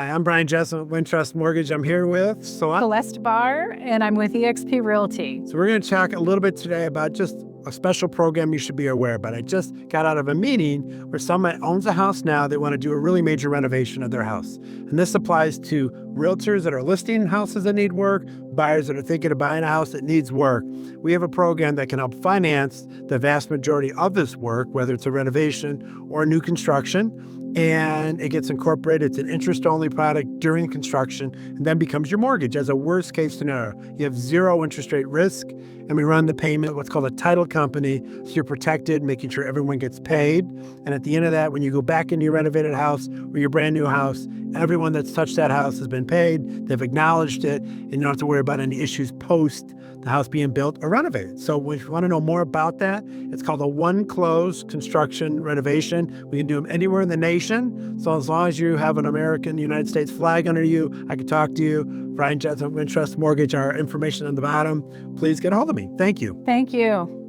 Hi, I'm Brian Jess with Wintrust Mortgage. I'm here with Celeste Barr, and I'm with eXp Realty. So we're going to talk a little bit today about just a special program you should be aware of. But I just got out of a meeting where someone owns a house now. They want to do a really major renovation of their house. And this applies to realtors that are listing houses that need work, buyers that are thinking of buying a house that needs work. We have a program that can help finance the vast majority of this work, whether it's a renovation or a new construction. And it gets incorporated. It's an interest-only product during construction and then becomes your mortgage as a worst-case scenario. You have zero interest rate risk, and we run the payment, what's called a title company, so you're protected, making sure everyone gets paid. And at the end of that, when you go back into your renovated house or your brand new house, everyone that's touched that house has been paid, they've acknowledged it, and you don't have to worry about any issues post the house being built or renovated. So if you want to know more about that, it's called a one-close construction renovation. We can do them anywhere in the nation. So as long as you have an American United States flag under you, I can talk to you. Brian Jess of Wintrust Mortgage, our information on the bottom. Please get a hold of me. Thank you. Thank you.